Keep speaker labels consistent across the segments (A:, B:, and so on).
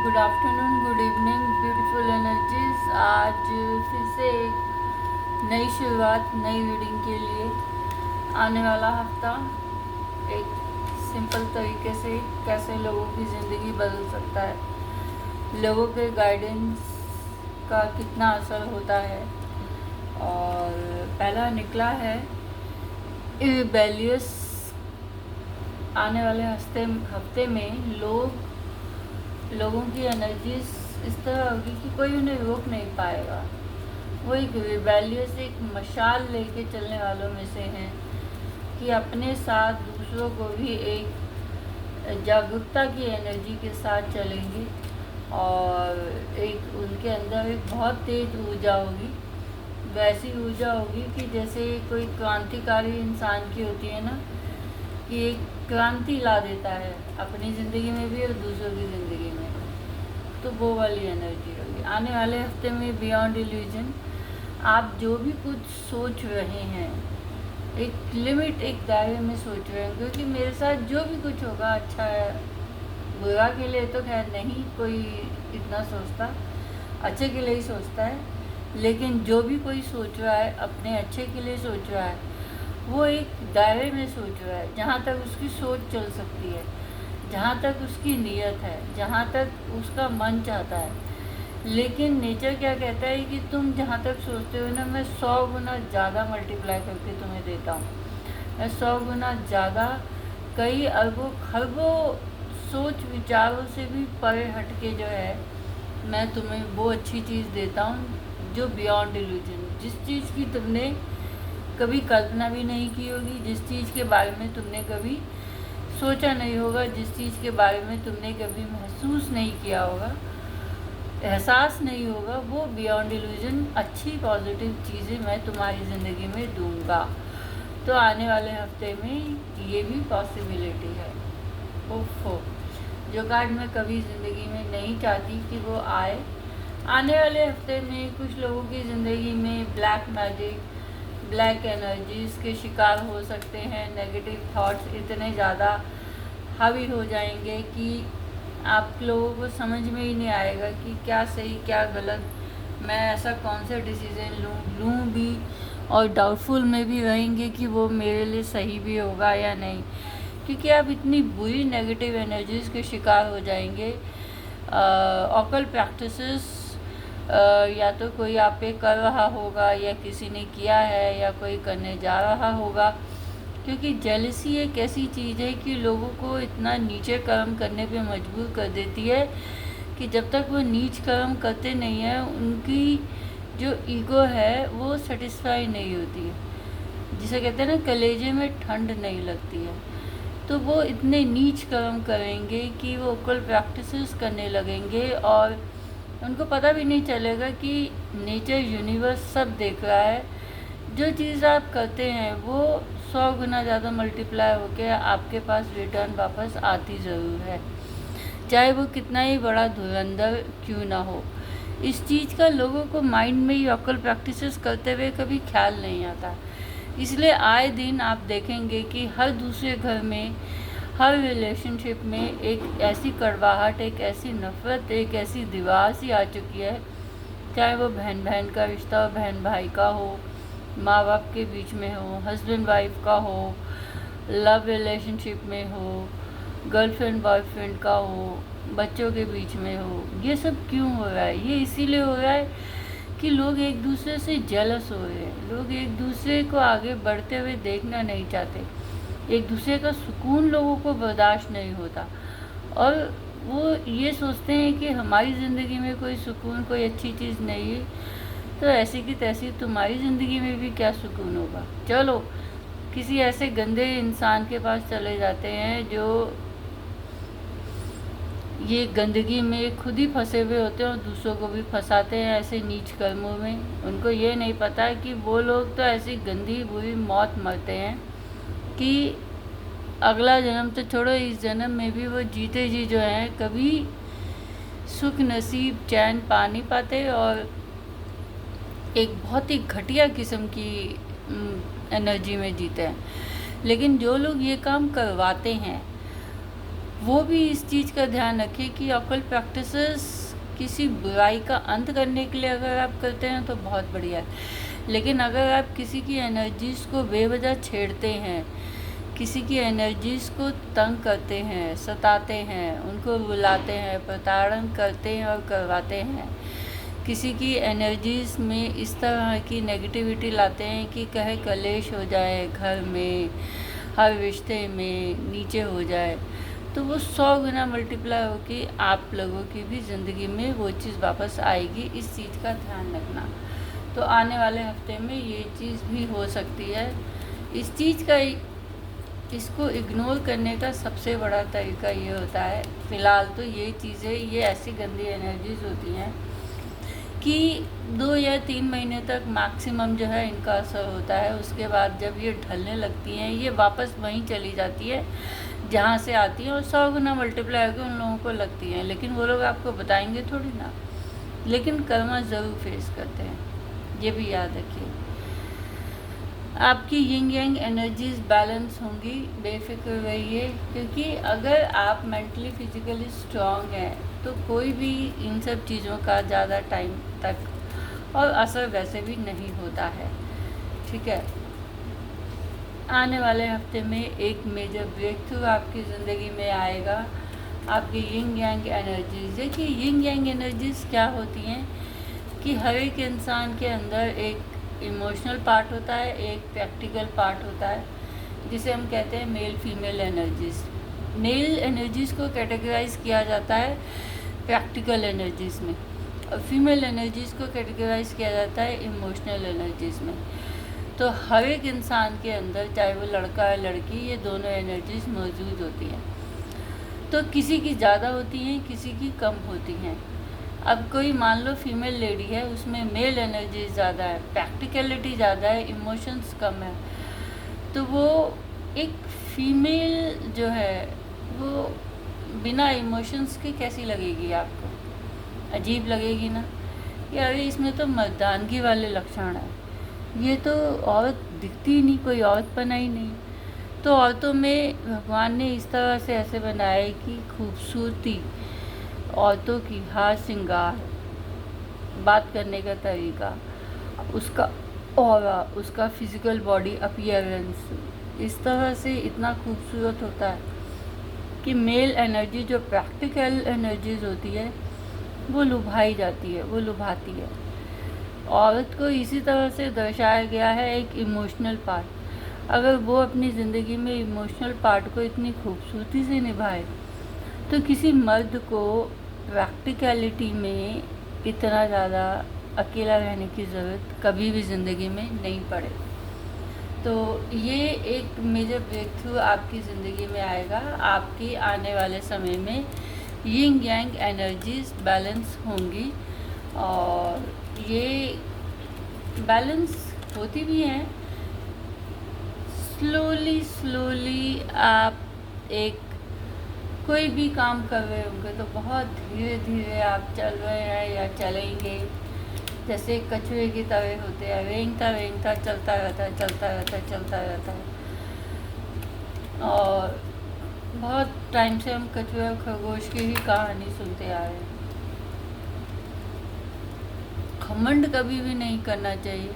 A: Good afternoon, good evening, beautiful energies. आज फिर से एक नई शुरुआत, नई रीडिंग के लिए आने वाला हफ्ता एक सिंपल तरीके से कैसे लोगों की ज़िंदगी बदल सकता है, लोगों के गाइडेंस का कितना असर होता है। और पहला निकला है रिबेलियस। आने वाले हफ्ते में लोगों की एनर्जीज इस तरह होगी कि कोई उन्हें रोक नहीं पाएगा। वो एक रिबेलियस, एक मशाल लेके चलने वालों में से हैं कि अपने साथ दूसरों को भी एक जागरूकता की एनर्जी के साथ चलेंगे और एक उनके अंदर एक बहुत तेज ऊर्जा होगी। वैसी ऊर्जा होगी कि जैसे कोई क्रांतिकारी इंसान की होती है ना, कि एक क्रांति ला देता है अपनी ज़िंदगी में भी और दूसरों की ज़िंदगी में, तो वो वाली एनर्जी होगी। आने वाले हफ्ते में बियॉन्ड इल्यूजन, आप जो भी कुछ सोच रहे हैं एक लिमिट, एक दायरे में सोच रहे हैं, क्योंकि मेरे साथ जो भी कुछ होगा अच्छा है, बुरा के लिए तो खैर नहीं कोई इतना सोचता, अच्छे के लिए ही सोचता है। लेकिन जो भी कोई सोच रहा है अपने अच्छे के लिए सोच रहा है, वो एक दायरे में सोच रहा है जहाँ तक उसकी सोच चल सकती है, जहाँ तक उसकी नीयत है, जहाँ तक उसका मन चाहता है। लेकिन नेचर क्या कहता है कि तुम जहाँ तक सोचते हो ना, मैं 100 गुना ज़्यादा मल्टीप्लाई करके तुम्हें देता हूँ। मैं 100 गुना ज़्यादा, कई अरबों खरबों सोच विचारों से भी परे हटके जो है, मैं तुम्हें वो अच्छी चीज़ देता हूँ जो बियॉन्ड इल्यूजन, जिस चीज़ की तुमने कभी कल्पना भी नहीं की होगी, जिस चीज़ के बारे में तुमने कभी सोचा नहीं होगा, जिस चीज़ के बारे में तुमने कभी महसूस नहीं किया होगा, एहसास नहीं होगा, वो बियॉन्ड इल्यूजन अच्छी पॉजिटिव चीज़ें मैं तुम्हारी ज़िंदगी में दूंगा। तो आने वाले हफ्ते में ये भी पॉसिबिलिटी है। ओफो, जो कार्ड मैं कभी ज़िंदगी में नहीं चाहती कि वो आए, आने वाले हफ्ते में कुछ लोगों की ज़िंदगी में ब्लैक मैजिक, ब्लैक एनर्जीज के शिकार हो सकते हैं। नेगेटिव थॉट्स इतने ज़्यादा हावी हो जाएंगे कि आप लोगों को समझ में ही नहीं आएगा कि क्या सही क्या गलत, मैं ऐसा कौन सा डिसीज़न लूँ भी, और डाउटफुल में भी रहेंगे कि वो मेरे लिए सही भी होगा या नहीं, क्योंकि आप इतनी बुरी नेगेटिव एनर्जीज के शिकार हो जाएंगे। ऑकल्ट प्रैक्टिसेस या तो कोई आप पे कर रहा होगा या किसी ने किया है या कोई करने जा रहा होगा, क्योंकि जेलसी एक ऐसी चीज़ है कि लोगों को इतना नीचे कर्म करने पे मजबूर कर देती है कि जब तक वो नीच कर्म करते नहीं हैं, उनकी जो ईगो है वो सेटिस्फाई नहीं होती है। जिसे कहते हैं ना, कलेजे में ठंड नहीं लगती है। तो वो इतने नीच कर्म करेंगे कि वो ओकल्ट प्रैक्टिसेस करने लगेंगे और उनको पता भी नहीं चलेगा कि नेचर, यूनिवर्स सब देख रहा है। जो चीज़ आप करते हैं वो 100 गुना ज़्यादा मल्टीप्लाई होकर आपके पास रिटर्न वापस आती ज़रूर है, चाहे वो कितना ही बड़ा धुरंधर क्यों ना हो। इस चीज़ का लोगों को माइंड में ही ऑकल्ट प्रैक्टिसेस करते हुए कभी ख्याल नहीं आता। इसलिए आए दिन आप देखेंगे कि हर दूसरे घर में, हर रिलेशनशिप में एक ऐसी कड़वाहट, एक ऐसी नफ़रत, एक ऐसी दीवार सी आ चुकी है, चाहे वो बहन बहन का रिश्ता हो, बहन भाई का हो, माँ बाप के बीच में हो, हस्बैंड वाइफ का हो, लव रिलेशनशिप में हो, गर्लफ्रेंड बॉयफ्रेंड का हो, बच्चों के बीच में हो। ये सब क्यों हो रहा है? ये इसीलिए हो रहा है कि लोग एक दूसरे से जेलस हो रहे हैं, लोग एक दूसरे को आगे बढ़ते हुए देखना नहीं चाहते, एक दूसरे का सुकून लोगों को बर्दाश्त नहीं होता, और वो ये सोचते हैं कि हमारी ज़िंदगी में कोई सुकून, कोई अच्छी चीज़ नहीं है, तो ऐसी की तैसी तुम्हारी ज़िंदगी में भी क्या सुकून होगा। चलो किसी ऐसे गंदे इंसान के पास चले जाते हैं जो ये गंदगी में खुद ही फंसे हुए होते हैं और दूसरों को भी फंसाते हैं ऐसे नीच कर्मों में। उनको ये नहीं पता है कि वो लोग तो ऐसी गंदी बुरी मौत मरते हैं कि अगला जन्म तो छोड़ो, इस जन्म में भी वो जीते जी जो हैं कभी सुख नसीब चैन पा नहीं पाते, और एक बहुत ही घटिया किस्म की एनर्जी में जीते हैं। लेकिन जो लोग ये काम करवाते हैं वो भी इस चीज़ का ध्यान रखें कि ऑकल्ट प्रैक्टिसेस किसी बुराई का अंत करने के लिए अगर आप करते हैं तो बहुत बढ़िया है, लेकिन अगर आप किसी की एनर्जीज़ को बेवजह छेड़ते हैं, किसी की एनर्जीज़ को तंग करते हैं, सताते हैं, उनको बुलाते हैं, प्रताड़न करते हैं और करवाते हैं, किसी की एनर्जीज़ में इस तरह की नेगेटिविटी लाते हैं कि कहे कलेश हो जाए घर में, हर रिश्ते में नीचे हो जाए, तो वो 100 गुना मल्टीप्लाई होकर आप लोगों की भी ज़िंदगी में वो चीज़ वापस आएगी। इस चीज़ का ध्यान रखना। तो आने वाले हफ्ते में ये चीज़ भी हो सकती है। इस चीज़ का इसको इग्नोर करने का सबसे बड़ा तरीका ये होता है, फ़िलहाल तो ये चीज़ें, ये ऐसी गंदी एनर्जीज़ होती हैं कि 2 या 3 महीने तक मैक्सिमम जो है इनका असर होता है। उसके बाद जब ये ढलने लगती हैं, ये वापस वहीं चली जाती है जहाँ से आती हैं और 100 गुना मल्टीप्लाई होकर उन लोगों को लगती हैं, लेकिन वो लोग आपको बताएंगे थोड़ी ना, लेकिन कर्मा ज़रूर फेस करते हैं, ये भी याद रखिए। आपकी यिंग यांग एनर्जीज बैलेंस होंगी, बेफिक्र रहिए, क्योंकि अगर आप मेंटली फिजिकली स्ट्रांग हैं तो कोई भी इन सब चीज़ों का ज़्यादा टाइम तक और असर वैसे भी नहीं होता है। ठीक है, आने वाले हफ्ते में एक मेजर ब्रेक थ्रू आपकी ज़िंदगी में आएगा। आपकी यिंग यांग एनर्जीज, देखिए यिंग यांग एनर्जीज क्या होती हैं कि हर एक इंसान के अंदर एक इमोशनल पार्ट होता है, एक प्रैक्टिकल पार्ट होता है, जिसे हम कहते हैं male female energies. Male energies को कैटेगराइज किया जाता है प्रैक्टिकल एनर्जीज़ में और फीमेल एनर्जीज़ को कैटेगराइज किया जाता है इमोशनल एनर्जीज़ में। तो हर एक इंसान के अंदर, चाहे वो लड़का है लड़की, ये दोनों एनर्जीज़ मौजूद होती हैं। तो किसी की ज़्यादा होती हैं, किसी की कम होती हैं। अब कोई मान लो फीमेल लेडी है, उसमें मेल एनर्जी ज़्यादा है, प्रैक्टिकलिटी ज़्यादा है, इमोशंस कम है, तो वो एक फीमेल जो है वो बिना इमोशंस के कैसी लगेगी आपको? अजीब लगेगी ना, यार इसमें तो मर्दानगी वाले लक्षण है, ये तो औरत दिखती ही नहीं, कोई औरतपना ही नहीं। तो औरतों में भगवान ने इस तरह से ऐसे बनाया है कि खूबसूरती, औरतों की हार श्रृंगार, बात करने का तरीका, उसका ऑरा, उसका फिजिकल बॉडी अपीयरेंस इस तरह से इतना खूबसूरत होता है कि मेल एनर्जी जो प्रैक्टिकल एनर्जीज होती है वो लुभाई जाती है, वो लुभाती है। औरत को इसी तरह से दर्शाया गया है एक इमोशनल पार्ट। अगर वो अपनी ज़िंदगी में इमोशनल पार्ट को इतनी खूबसूरती से निभाए तो किसी मर्द को प्रैक्टिकलिटी में इतना ज़्यादा अकेला रहने की ज़रूरत कभी भी ज़िंदगी में नहीं पड़े। तो ये एक मेजर ब्रेक थ्रू आपकी ज़िंदगी में आएगा। आपकी आने वाले समय में यिंग यांग एनर्जीज बैलेंस होंगी और ये बैलेंस होती भी हैं। स्लोली आप एक कोई भी काम कर रहे होंगे तो बहुत धीरे धीरे आप चल रहे हैं या चलेंगे, जैसे कछुए की तरह होते हैं, रेंगता चलता रहता है। और बहुत टाइम से हम कछुए और खरगोश की ही कहानी सुनते आ रहे हैं। घमंड कभी भी नहीं करना चाहिए।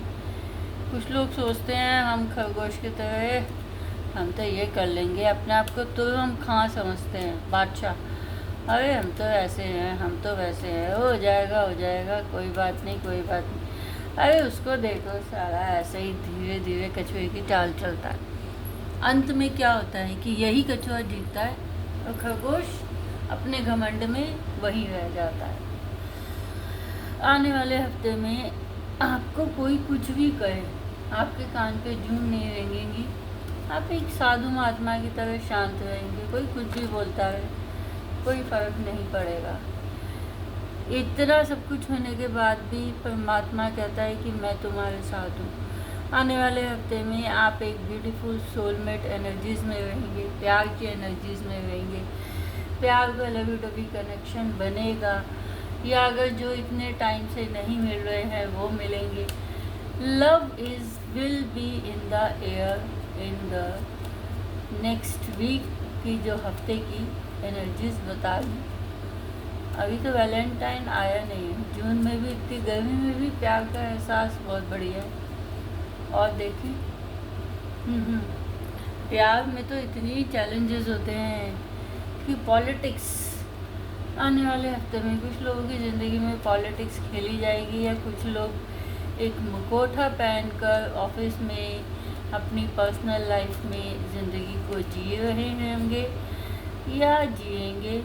A: कुछ लोग सोचते हैं हम खरगोश की तरह हम तो ये कर लेंगे, अपने आप को तो हम खां समझते हैं, बादशाह, अरे हम तो ऐसे हैं, हम तो वैसे हैं, हो जाएगा, कोई बात नहीं। अरे उसको देखो, सारा ऐसे ही धीरे धीरे कछुए की चाल चलता है। अंत में क्या होता है कि यही कछुआ जीतता है और खरगोश अपने घमंड में वहीं रह जाता है। आने वाले हफ्ते में आपको कोई कुछ भी कहे, आपके कान पे जूं नहीं रेंगेंगी। आप एक साधु महात्मा की तरह शांत रहेंगे। कोई कुछ भी बोलता है, कोई फ़र्क नहीं पड़ेगा। इतना सब कुछ होने के बाद भी परमात्मा कहता है कि मैं तुम्हारे साथ हूँ। आने वाले हफ्ते में आप एक ब्यूटीफुल सोलमेट एनर्जीज़ में रहेंगे, प्यार की एनर्जीज़ में रहेंगे। प्यार का लवी डबी कनेक्शन बनेगा, या अगर जो इतने टाइम से नहीं मिल रहे हैं वो मिलेंगे। Love will be in the air in the next week की जो हफ्ते की एनर्जीज बता दूँ। अभी तो वैलेंटाइन आया नहीं है, जून में भी इतनी गर्मी में भी प्यार का एहसास बहुत बढ़िया है। और देखिए प्यार में तो इतनी चैलेंजेस होते हैं कि पॉलिटिक्स आने वाले हफ्ते में कुछ लोगों की ज़िंदगी में पॉलिटिक्स खेली जाएगी, या कुछ लोग एक मुखौटा पहनकर ऑफिस में अपनी पर्सनल लाइफ में ज़िंदगी को जी रहे होंगे या जिएंगे,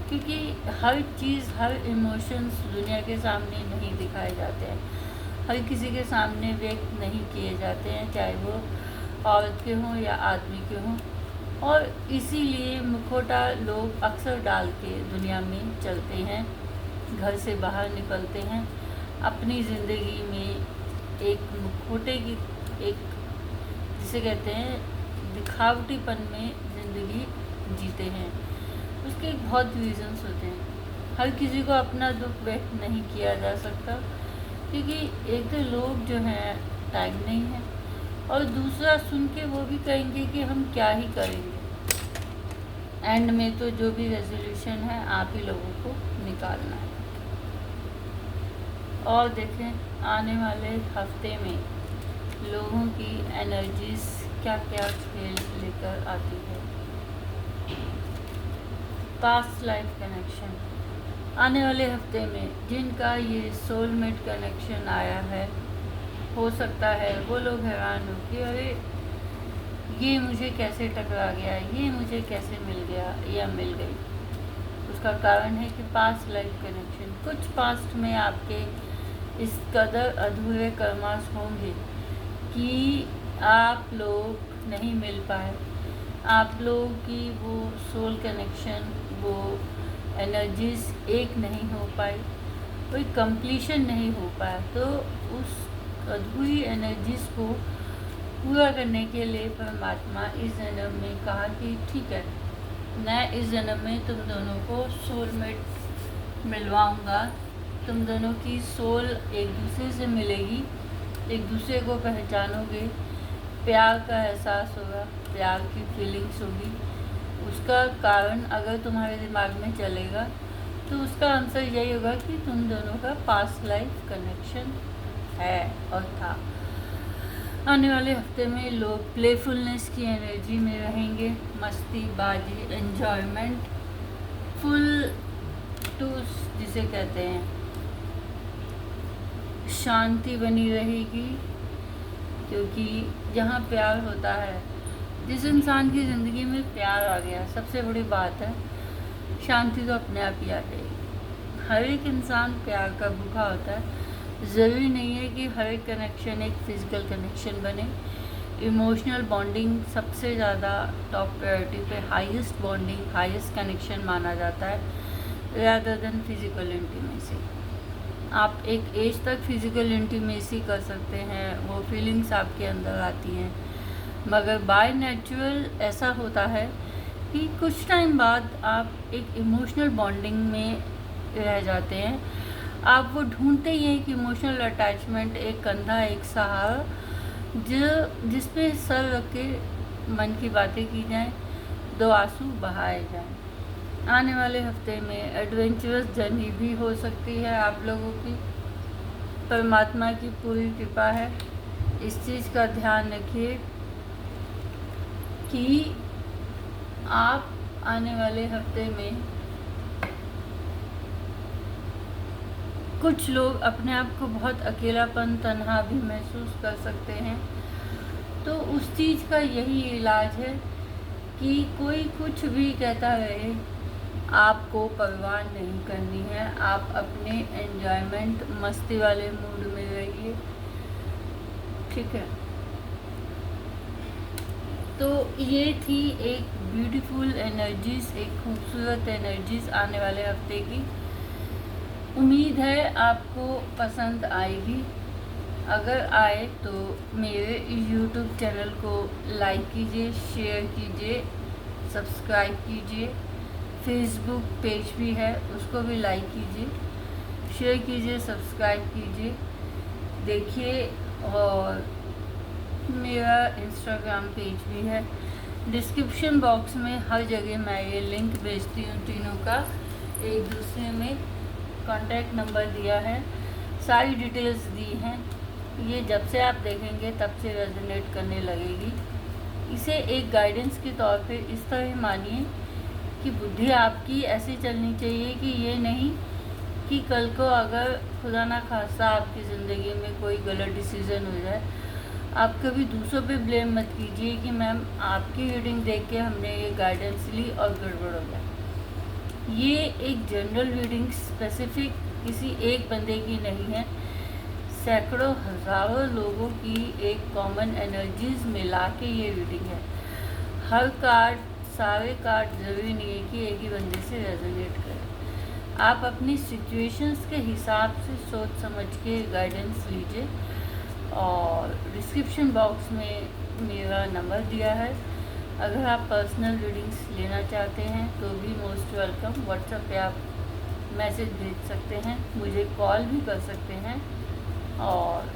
A: क्योंकि हर चीज़, हर इमोशंस दुनिया के सामने नहीं दिखाए जाते हैं, हर किसी के सामने व्यक्त नहीं किए जाते हैं, चाहे वो औरत के हों या आदमी के हों। और इसीलिए मुखौटा लोग अक्सर डाल के दुनिया में चलते हैं, घर से बाहर निकलते हैं, अपनी ज़िंदगी में एक मुखौटे की, एक जिसे कहते हैं दिखावटीपन में ज़िंदगी जीते हैं। उसके बहुत रीज़न्स होते हैं। हर किसी को अपना दुख व्यक्त नहीं किया जा सकता, क्योंकि एक तो लोग जो हैं टाइम नहीं है, और दूसरा सुन के वो भी कहेंगे कि हम क्या ही करेंगे। एंड में तो जो भी रेजोल्यूशन है आप ही लोगों को निकालना है। और देखें आने वाले हफ्ते में लोगों की एनर्जीज क्या क्या खेल लेकर आती है। पास्ट लाइफ कनेक्शन आने वाले हफ्ते में जिनका ये सोलमेट कनेक्शन आया है, हो सकता है वो लोग हैरान हो कि अरे ये मुझे कैसे टकरा गया, ये मुझे कैसे मिल गया या मिल गई। उसका कारण है कि पास्ट लाइफ कनेक्शन, कुछ पास्ट में आपके इस कदर अधूरे कर्मास होंगे कि आप लोग नहीं मिल पाए, आप लोगों की वो सोल कनेक्शन, वो एनर्जीज एक नहीं हो पाई, कोई कंप्लीशन नहीं हो पाया। तो उस अधूरी एनर्जीज को पूरा करने के लिए परमात्मा इस जन्म में कहा कि ठीक है, मैं इस जन्म में तुम दोनों को सोलमेट मिलवाऊंगा, तुम दोनों की सोल एक दूसरे से मिलेगी, एक दूसरे को पहचानोगे, प्यार का एहसास होगा, प्यार की फीलिंग्स होगी। उसका कारण अगर तुम्हारे दिमाग में चलेगा तो उसका आंसर यही होगा कि तुम दोनों का पास्ट लाइफ कनेक्शन है और था। आने वाले हफ्ते में लोग प्लेफुलनेस की एनर्जी में रहेंगे, मस्ती बाजी, एन्जॉयमेंट, फुल टूस जिसे कहते हैं, शांति बनी रहेगी। क्योंकि जहाँ प्यार होता है, जिस इंसान की ज़िंदगी में प्यार आ गया, सबसे बड़ी बात है शांति तो अपने आप ही आ जाएगी। हर एक इंसान प्यार का भूखा होता है। ज़रूरी नहीं है कि हर एक कनेक्शन एक फ़िज़िकल कनेक्शन बने। इमोशनल बॉन्डिंग सबसे ज़्यादा टॉप प्रायोरिटी पे, हाईएस्ट बॉन्डिंग, हाईएस्ट कनेक्शन माना जाता है रादर देन फिज़िकल इंटीमेसी। आप एक एज तक फिज़िकल इंटीमेसी कर सकते हैं, वो फीलिंग्स आपके अंदर आती हैं, मगर बाय नेचुरल ऐसा होता है कि कुछ टाइम बाद आप एक इमोशनल बॉन्डिंग में रह जाते हैं। आप वो ढूंढते ही हैं कि इमोशनल अटैचमेंट, एक कंधा, एक सहारा, जिस पे सर रख के मन की बातें की जाएं, दो आंसू बहाए जाएं। आने वाले हफ्ते में एडवेंचरस जर्नी भी हो सकती है आप लोगों की। परमात्मा की पूरी कृपा है, इस चीज़ का ध्यान रखिए कि आप आने वाले हफ्ते में कुछ लोग अपने आप को बहुत अकेलापन, तन्हा भी महसूस कर सकते हैं। तो उस चीज़ का यही इलाज है कि कोई कुछ भी कहता रहे, आपको परवाह नहीं करनी है। आप अपने एन्जॉयमेंट, मस्ती वाले मूड में रहिए, ठीक है। तो ये थी एक ब्यूटीफुल एनर्जीज़, एक खूबसूरत एनर्जीज़ आने वाले हफ्ते की। उम्मीद है आपको पसंद आएगी। अगर आए तो मेरे यूट्यूब चैनल को लाइक कीजिए, शेयर कीजिए, सब्सक्राइब कीजिए। फेसबुक पेज भी है, उसको भी लाइक कीजिए, शेयर कीजिए, सब्सक्राइब कीजिए, देखिए। और मेरा इंस्टाग्राम पेज भी है, डिस्क्रिप्शन बॉक्स में हर जगह मैं ये लिंक भेजती हूँ, तीनों का एक दूसरे में कॉन्टैक्ट नंबर दिया है, सारी डिटेल्स दी हैं। ये जब से आप देखेंगे तब से रेजोनेट करने लगेगी। इसे एक गाइडेंस के तौर पे इस तरह मानिए कि बुद्धि आपकी ऐसी चलनी चाहिए कि ये नहीं कि कल को अगर खुदा ना खास्ता आपकी ज़िंदगी में कोई गलत डिसीज़न हो जाए, आप कभी दूसरों पे ब्लेम मत कीजिए कि मैम आपकी रीडिंग देख के हमने ये गाइडेंस ली और गड़बड़ हो गया। ये एक जनरल रीडिंग स्पेसिफिक किसी एक बंदे की नहीं है, सैकड़ों हज़ारों लोगों की एक कॉमन एनर्जीज मिला के ये रीडिंग है। हर कार्ड, सारे कार्ड ज़रूरी नहीं है कि एक ही बंदे से रेजोनेट करें। आप अपनी सिचुएशंस के हिसाब से सोच समझ के गाइडेंस लीजिए। और डिस्क्रिप्शन बॉक्स में मेरा नंबर दिया है, अगर आप पर्सनल रीडिंग्स लेना चाहते हैं तो भी मोस्ट वेलकम। व्हाट्सएप पे आप मैसेज भेज सकते हैं, मुझे कॉल भी कर सकते हैं। और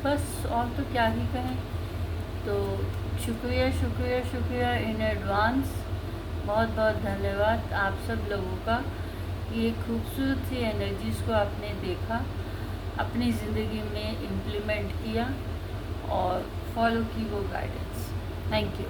A: बस और तो क्या ही कहें। तो शुक्रिया शुक्रिया शुक्रिया इन एडवांस, बहुत बहुत धन्यवाद आप सब लोगों का। ये खूबसूरत सी एनर्जीज़ को आपने देखा, अपनी ज़िंदगी में इम्प्लीमेंट किया और फॉलो की वो गाइडेंस। Thank you.